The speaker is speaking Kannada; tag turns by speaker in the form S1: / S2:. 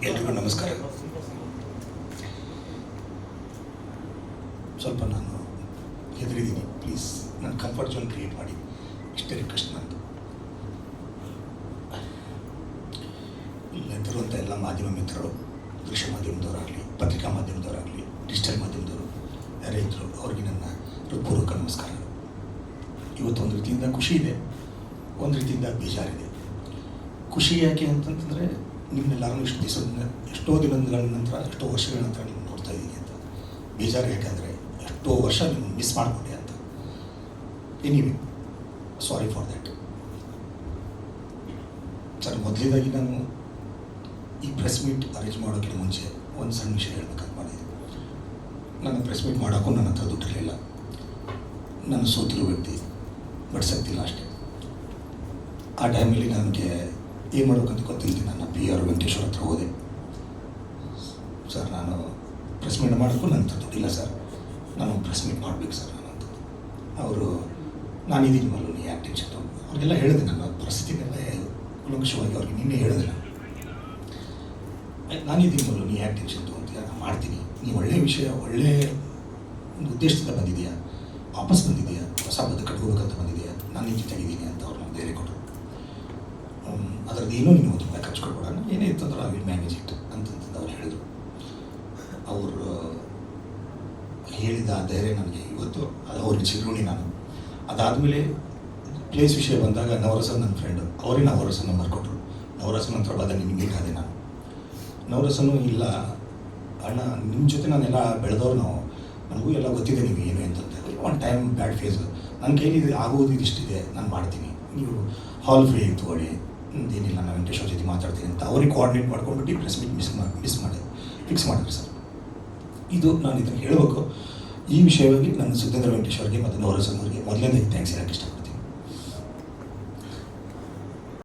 S1: ಎಲ್ರಿಗೂ ನಮಸ್ಕಾರ. ಸ್ವಲ್ಪ ನಾನು ಹೆದರಿದ್ದೀನಿ, ಪ್ಲೀಸ್ ನನ್ನ ಕಂಫರ್ಟ್ ಝೋನ್ ಕ್ರಿಯೇಟ್ ಮಾಡಿ, ಇಷ್ಟೇ ರಿಕ್ವೆಸ್ಟ್ ನಂದು. ಇಲ್ಲಿರುವಂಥ ಎಲ್ಲ ಮಾಧ್ಯಮ ಮಿತ್ರರು, ದೃಶ್ಯ ಮಾಧ್ಯಮದವರಾಗಲಿ, ಪತ್ರಿಕಾ ಮಾಧ್ಯಮದವರಾಗಲಿ, ಡಿಜಿಟಲ್ ಮಾಧ್ಯಮದವರು ಯಾರೇ ಇದ್ದರು ಅವ್ರಿಗೆ ನನ್ನ ಹೃತ್ಪೂರ್ವಕ ನಮಸ್ಕಾರಗಳು. ಇವತ್ತು ಒಂದು ರೀತಿಯಿಂದ ಖುಷಿ ಇದೆ, ಒಂದು ರೀತಿಯಿಂದ ಬೇಜಾರಿದೆ. ಖುಷಿ ಯಾಕೆ ಅಂತಂತಂದರೆ ನಿಮ್ಮನ್ನೆಲ್ಲರೂ ಎಷ್ಟೋ ದಿನಗಳ ನಂತರ, ಎಷ್ಟೋ ವರ್ಷಗಳ ನಂತರ ನೀವು ನೋಡ್ತಾ ಇದ್ದೀನಿ ಅಂತ. ಬೇಜಾರು ಯಾಕಂದರೆ ಎಷ್ಟೋ ವರ್ಷ ನೀವು ಮಿಸ್ ಮಾಡಿಕೊಂಡೆ ಅಂತ. Anyway, sorry for that. Sir, ಮೊದಲೇದಾಗಿ ನಾನು ಈ ಪ್ರೆಸ್ ಮೀಟ್ ಅರೇಂಜ್ ಮಾಡೋಕ್ಕಿಂತ ಮುಂಚೆ ಒಂದು ಸಣ್ಣ ವಿಷಯ ಹೇಳ್ಬೇಕಂತ ಮಾಡಿದೆ. ನಾನು ಪ್ರೆಸ್ ಮೀಟ್ ಮಾಡೋಕ್ಕೂ ನನ್ನ ಹತ್ರ ದುಡ್ಡಿರಲಿಲ್ಲ. ನಾನು ಸೋತಿರೋ ವ್ಯಕ್ತಿ, ಬಡ್ಸಕ್ತಿಲ್ಲ ಅಷ್ಟೇ. ಆ ಟೈಮಲ್ಲಿ ನನಗೆ ಏನು ಮಾಡೋಕ್ಕಂತ ಗೊತ್ತಿಲ್ಲದೆ ನನ್ನ PR ವೆಂಕಟೇಶ್ವರ ಹತ್ರ ಹೋದೆ. ಸರ್, ನಾನು ಪ್ರೆಸ್ ಮೀಟ್ ಮಾಡೋಕ್ಕೂ ನನ್ನ ಹತ್ರ ದುಡ್ಡಿಲ್ಲ ಸರ್, ನಾನು ಪ್ರೆಸ್ ಮೀಟ್ ಮಾಡಬೇಕು ಸರ್ ನಾನು ಅಂತ. ಅವರು, ನಾನಿದ್ದೀನಿ ಮಲ್ಲು, ನೀ ಯಾಕೆ ಟೆನ್ಷನ್ ತಗೊಂಡು, ಅವ್ರಿಗೆಲ್ಲ ಹೇಳಿದೆ ನನ್ನ ಪರಿಸ್ಥಿತಿನೆಲ್ಲ ಕುಲಂಕುಷವಾಗಿ ಅವ್ರಿಗೆ ನಿನ್ನೆ ಹೇಳಿದೆ. ನಾನಿದ್ದೀನಿ ಮಲ್ಲು, ನೀ ಯಾಕೆ ಟೆನ್ಷನ್ ತೊಗೊಂತೀಯ, ನಾನು ಮಾಡ್ತೀನಿ. ನೀವು ಒಳ್ಳೆಯ ವಿಷಯ, ಒಳ್ಳೆಯ ಒಂದು ಉದ್ದೇಶದಿಂದ ಬಂದಿದೆಯಾ, ವಾಪಸ್ ಬಂದಿದೆಯಾ, ಹೊಸ ಬದುಕು ಕಟ್ಕೋಬೇಕಂತ ಬಂದಿದೆಯಾ, ನಾನು ನಿನ್ನ ಜೊತೆಗಿದ್ದೀನಿ ಅಂತ ಅವ್ರು ನಮ್ಗೆ ಧೈರ್ಯ ಕೊಟ್ಟರು. ಅದರದ್ದು ಏನೋ ನೀನು ಒಂದು ರೂಪಾಯಿ ಖರ್ಚು ಕೊಡ್ಬೇಡ, ಏನೇ ಇತ್ತಂದ್ರೆ ಐ ವಿಲ್ ಮ್ಯಾನೇಜ್ ಇಟ್ ಅಂತಂತಂದು ಅವ್ರು ಹೇಳಿದರು. ಅವರು ಹೇಳಿದ ಧೈರ್ಯ ನನಗೆ ಇವತ್ತು ಅದು ಅವ್ರಿಗೆ ಚಿರುಣಿ ನಾನು. ಅದಾದಮೇಲೆ ಪ್ಲೇಸ್ ವಿಷಯ ಬಂದಾಗ ನವರಸನ್ ನನ್ನ ಫ್ರೆಂಡು, ಅವರೇ ನವರಸನ್ ನಂಬರ್ ಕೊಟ್ಟರು. ನವರಸನ್ ನಂತರ ಬಂದ ನಿಮಗೆ ಕಾದೆ ನಾನು. ನವರಸನು, ಇಲ್ಲ ಅಣ್ಣ, ನಿಮ್ಮ ಜೊತೆ ನಾನೆಲ್ಲ ಬೆಳೆದವ್ರು ನಾವು, ನನಗೂ ಎಲ್ಲ ಗೊತ್ತಿದೆ ನೀವು ಏನು ಅಂತಂತ. ಒನ್ ಟೈಮ್ ಬ್ಯಾಡ್ ಫೇಸ್, ನನ್ನ ಕೈಲಿ ಆಗೋದು ಇದಿಷ್ಟಿದೆ, ನಾನು ಮಾಡ್ತೀನಿ, ನೀವು ಹಾಲ್ ಫ್ರೀ ತೊಗೊಳ್ಳಿ, ಏನಿಲ್ಲ ನಾನು ವೆಂಕಟೇಶ್ವರ ಜೊತೆ ಮಾತಾಡ್ತೀನಿ ಅಂತ ಅವ್ರಿಗೆ ಕೋಆರ್ಡಿನೇಟ್ ಮಾಡ್ಕೊಂಡ್ಬಿಟ್ಟು ಪ್ರೆಸ್ ಮೀಟ್ ಫಿಕ್ಸ್ ಮಾಡಿದ್ರು ಸರ್. ಇದು ನಾನು ಇದನ್ನು ಹೇಳಬೇಕು. ಈ ವಿಷಯವಾಗಿ ನನ್ನ ಸುಧೀಂದ್ರ ವೆಂಕಟೇಶ್ವರ್ಗೆ ಮತ್ತು ನವರಸನ್ ಅವರಿಗೆ ಮೊದಲನೇ ಥ್ಯಾಂಕ್ಸ್ ಹೇಳೋಕ್ಕೆ ಇಷ್ಟಪಡ್ತೀನಿ.